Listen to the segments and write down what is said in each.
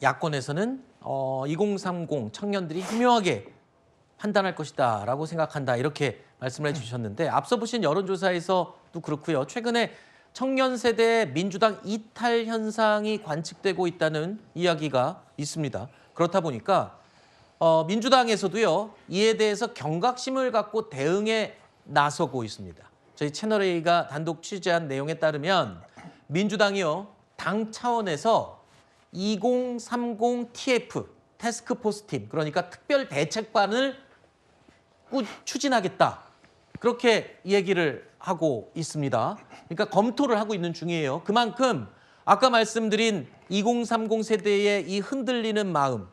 야권에서는 2030 청년들이 현명하게 판단할 것이다라고 생각한다 이렇게 말씀을 해주셨는데 앞서 보신 여론조사에서도 그렇고요. 최근에 청년 세대의 민주당 이탈 현상이 관측되고 있다는 이야기가 있습니다. 그렇다 보니까 민주당에서도요. 이에 대해서 경각심을 갖고 대응에 나서고 있습니다. 저희 채널A가 단독 취재한 내용에 따르면 민주당이요. 당 차원에서 2030 TF, 태스크포스 팀, 그러니까 특별 대책반을 추진하겠다. 그렇게 얘기를 하고 있습니다. 그러니까 검토를 하고 있는 중이에요. 그만큼 아까 말씀드린 2030 세대의 이 흔들리는 마음,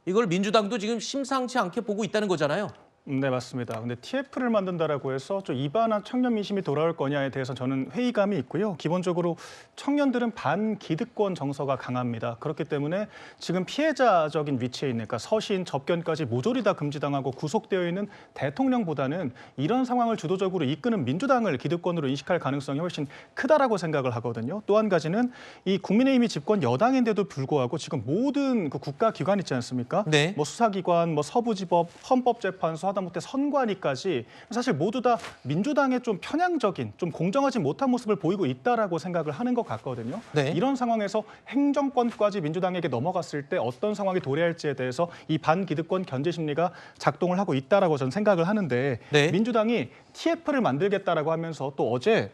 이걸 민주당도 지금 심상치 않게 보고 있다는 거잖아요. 네, 맞습니다. 근데 TF를 만든다라고 해서 좀 이반한 청년 민심이 돌아올 거냐에 대해서 저는 회의감이 있고요. 기본적으로 청년들은 반기득권 정서가 강합니다. 그렇기 때문에 지금 피해자적인 위치에 있는, 그러니까 서신, 접견까지 모조리 다 금지당하고 구속되어 있는 대통령보다는 이런 상황을 주도적으로 이끄는 민주당을 기득권으로 인식할 가능성이 훨씬 크다라고 생각을 하거든요. 또 한 가지는 이 국민의힘이 집권 여당인데도 불구하고 지금 모든 그 국가기관 있지 않습니까? 네. 뭐 수사기관, 뭐 서부지법, 헌법재판소, 하다못해 선관위까지 사실 모두 다 민주당의 좀 편향적인, 좀 공정하지 못한 모습을 보이고 있다라고 생각을 하는 것 같거든요. 네. 이런 상황에서 행정권까지 민주당에게 넘어갔을 때 어떤 상황이 도래할지에 대해서 이 반기득권 견제 심리가 작동을 하고 있다라고 저는 생각을 하는데 네. 민주당이 TF를 만들겠다라고 하면서 또 어제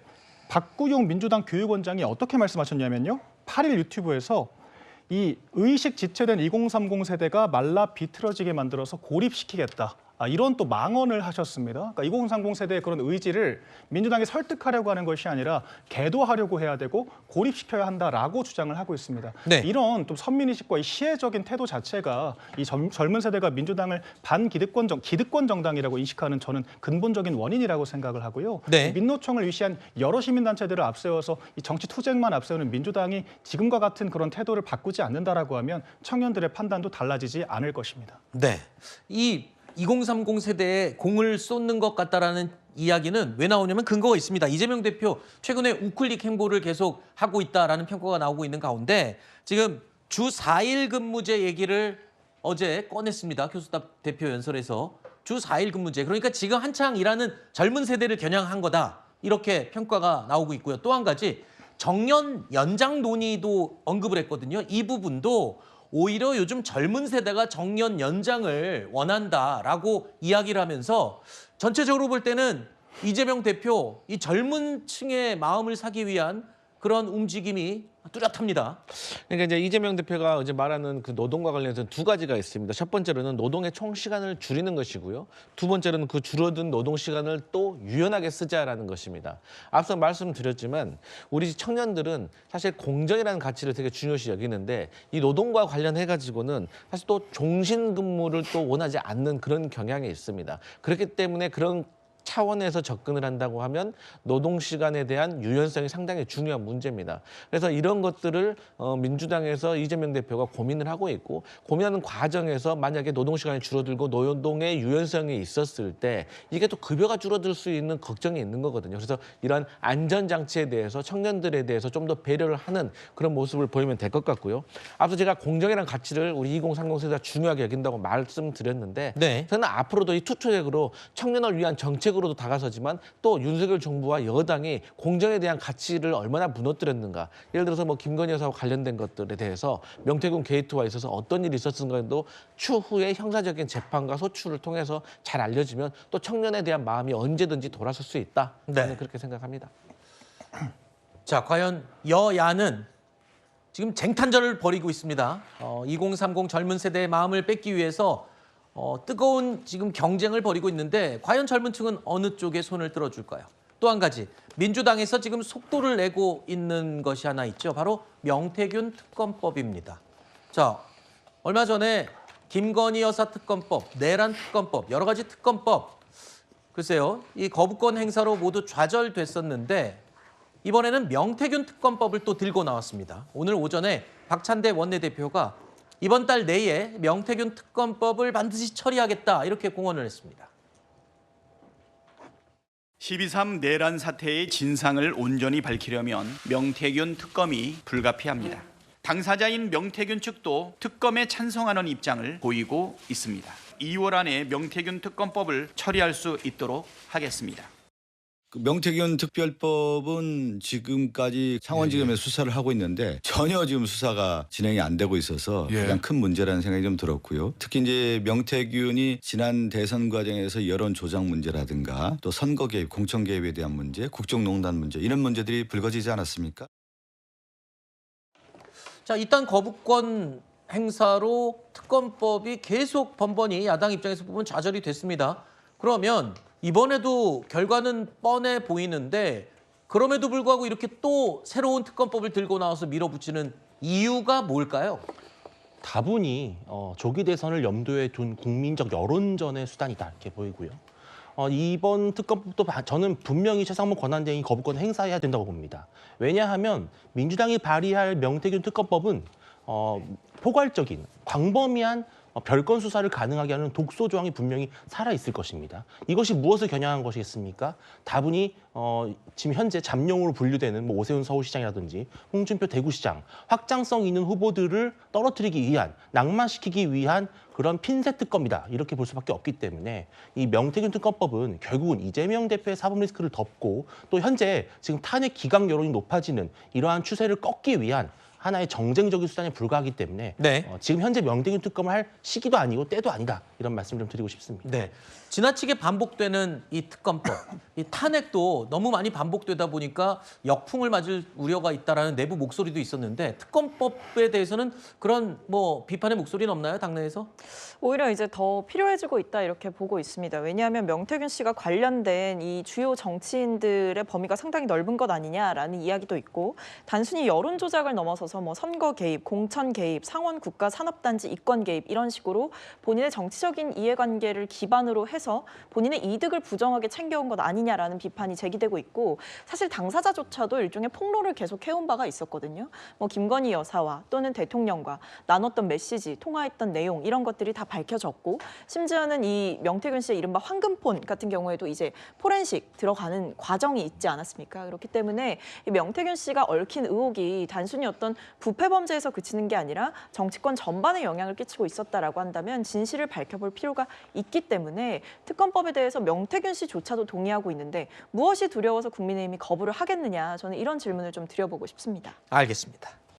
박구용 민주당 교육원장이 어떻게 말씀하셨냐면요. 8일 유튜브에서 이 의식 지체된 2030 세대가 말라 비틀어지게 만들어서 고립시키겠다. 이런 또 망언을 하셨습니다. 그러니까 2030 세대의 그런 의지를 민주당이 설득하려고 하는 것이 아니라 계도하려고 해야 되고 고립시켜야 한다라고 주장을 하고 있습니다. 네. 이런 또 선민의식과 이 시혜적인 태도 자체가 이 젊은 세대가 민주당을 기득권 정당이라고 인식하는 저는 근본적인 원인이라고 생각을 하고요. 네. 민노총을 위시한 여러 시민단체들을 앞세워서 이 정치 투쟁만 앞세우는 민주당이 지금과 같은 그런 태도를 바꾸지 않는다라고 하면 청년들의 판단도 달라지지 않을 것입니다. 네. 이 2030 세대에 공을 쏟는 것 같다라는 이야기는 왜 나오냐면 근거가 있습니다. 이재명 대표 최근에 우클릭 행보를 계속 하고 있다라는 평가가 나오고 있는 가운데 지금 주 4일 근무제 얘기를 어제 꺼냈습니다. 교수답 대표 연설에서 주 4일 근무제. 그러니까 지금 한창 일하는 젊은 세대를 겨냥한 거다. 이렇게 평가가 나오고 있고요. 또 한 가지 정년 연장 논의도 언급을 했거든요. 이 부분도 오히려 요즘 젊은 세대가 정년 연장을 원한다라고 이야기를 하면서 전체적으로 볼 때는 이재명 대표 이 젊은 층의 마음을 사기 위한 그런 움직임이 뚜렷합니다. 그러니까 이제 이재명 대표가 어제 말하는 그 노동과 관련해서 두 가지가 있습니다. 첫 번째로는 노동의 총 시간을 줄이는 것이고요. 두 번째로는 그 줄어든 노동 시간을 또 유연하게 쓰자라는 것입니다. 앞서 말씀드렸지만 우리 청년들은 사실 공정이라는 가치를 되게 중요시 여기는데 이 노동과 관련해 가지고는 사실 또 종신 근무를 또 원하지 않는 그런 경향이 있습니다. 그렇기 때문에 그런 차원에서 접근을 한다고 하면 노동시간에 대한 유연성이 상당히 중요한 문제입니다. 그래서 이런 것들을 민주당에서 이재명 대표가 고민을 하고 있고 고민하는 과정에서 만약에 노동시간이 줄어들고 노동의 유연성이 있었을 때 이게 또 급여가 줄어들 수 있는 걱정이 있는 거거든요. 그래서 이런 안전장치에 대해서 청년들에 대해서 좀 더 배려를 하는 그런 모습을 보이면 될 것 같고요. 앞서 제가 공정이라는 가치를 우리 2030 세대가 중요하게 여긴다고 말씀드렸는데 네. 저는 앞으로도 이 투표액으로 청년을 위한 정책으로도 다가서지만 또 윤석열 정부와 여당이 공정에 대한 가치를 얼마나 무너뜨렸는가. 예를 들어서 뭐 김건희 여사와 관련된 것들에 대해서 명태균 게이트와 있어서 어떤 일이 있었는가도 추후에 형사적인 재판과 소추를 통해서 잘 알려지면 또 청년에 대한 마음이 언제든지 돌아설 수 있다. 저는 네. 그렇게 생각합니다. 자, 과연 여야는 지금 쟁탈전을 벌이고 있습니다. 2030 젊은 세대의 마음을 뺏기 위해서 뜨거운 지금 경쟁을 벌이고 있는데 과연 젊은 층은 어느 쪽에 손을 들어줄까요? 또 한 가지, 민주당에서 지금 속도를 내고 있는 것이 하나 있죠. 바로 명태균 특검법입니다. 자, 얼마 전에 김건희 여사 특검법, 내란 특검법, 여러 가지 특검법, 글쎄요, 이 거부권 행사로 모두 좌절됐었는데 이번에는 명태균 특검법을 또 들고 나왔습니다. 오늘 오전에 박찬대 원내대표가 이번 달 내에 명태균 특검법을 반드시 처리하겠다 이렇게 공언을 했습니다. 12.3 내란 사태의 진상을 온전히 밝히려면 명태균 특검이 불가피합니다. 당사자인 명태균 측도 특검에 찬성하는 입장을 보이고 있습니다. 2월 안에 명태균 특검법을 처리할 수 있도록 하겠습니다. 명태균 특별법은 지금까지 창원지검에 수사를 하고 있는데 전혀 지금 수사가 진행이 안 되고 있어서 가장 큰 문제라는 생각이 좀 들었고요. 특히 이제 명태균이 지난 대선 과정에서 여론 조작 문제라든가 또 선거 개입, 공천 개입에 대한 문제, 국정농단 문제 이런 문제들이 불거지지 않았습니까? 자, 일단 거부권 행사로 특검법이 계속 번번이 야당 입장에서 보면 좌절이 됐습니다. 그러면 이번에도 결과는 뻔해 보이는데 그럼에도 불구하고 이렇게 또 새로운 특검법을 들고 나와서 밀어붙이는 이유가 뭘까요? 다분히 조기 대선을 염두에 둔 국민적 여론전의 수단이다 이렇게 보이고요. 이번 특검법도 저는 분명히 최상무 권한대행이 거부권 행사해야 된다고 봅니다. 왜냐하면 민주당이 발의할 명태균 특검법은 포괄적인 광범위한 별건 수사를 가능하게 하는 독소 조항이 분명히 살아있을 것입니다. 이것이 무엇을 겨냥한 것이겠습니까? 다분히 지금 현재 잠룡으로 분류되는 오세훈 서울시장이라든지 홍준표 대구시장, 확장성 있는 후보들을 떨어뜨리기 위한, 낙마시키기 위한 그런 핀셋 특검이다. 이렇게 볼 수밖에 없기 때문에 이 명태균 특검법은 결국은 이재명 대표의 사법 리스크를 덮고 또 현재 지금 탄핵 기각 여론이 높아지는 이러한 추세를 꺾기 위한 하나의 정쟁적인 수단에 불과하기 때문에 네. 지금 현재 명태균 특검을 할 시기도 아니고 때도 아니다. 이런 말씀을 좀 드리고 싶습니다. 네. 지나치게 반복되는 이 특검법, 이 탄핵도 너무 많이 반복되다 보니까 역풍을 맞을 우려가 있다라는 내부 목소리도 있었는데 특검법에 대해서는 그런 비판의 목소리는 없나요, 당내에서? 오히려 이제 더 필요해지고 있다 이렇게 보고 있습니다. 왜냐하면 명태균 씨가 관련된 이 주요 정치인들의 범위가 상당히 넓은 것 아니냐라는 이야기도 있고 단순히 여론 조작을 넘어서서 선거 개입, 공천 개입, 상원 국가 산업단지 이권 개입 이런 식으로 본인의 정치적인 이해관계를 기반으로 해서 본인의 이득을 부정하게 챙겨온 것 아니냐라는 비판이 제기되고 있고 사실 당사자조차도 일종의 폭로를 계속 해온 바가 있었거든요. 김건희 여사와 또는 대통령과 나눴던 메시지, 통화했던 내용 이런 것들이 다 밝혀졌고 심지어는 이 명태균 씨의 이른바 황금폰 같은 경우에도 이제 포렌식 들어가는 과정이 있지 않았습니까? 그렇기 때문에 이 명태균 씨가 얽힌 의혹이 단순히 어떤 부패 범죄에서 그치는 게 아니라 정치권 전반에 영향을 끼치고 있었다라고 한다면 진실을 밝혀볼 필요가 있기 때문에 특검법에 대해서 명태균 씨조차도 동의하고 있는데 무엇이 두려워서 국민의힘이 거부를 하겠느냐 저는 이런 질문을 좀 드려보고 싶습니다. 알겠습니다.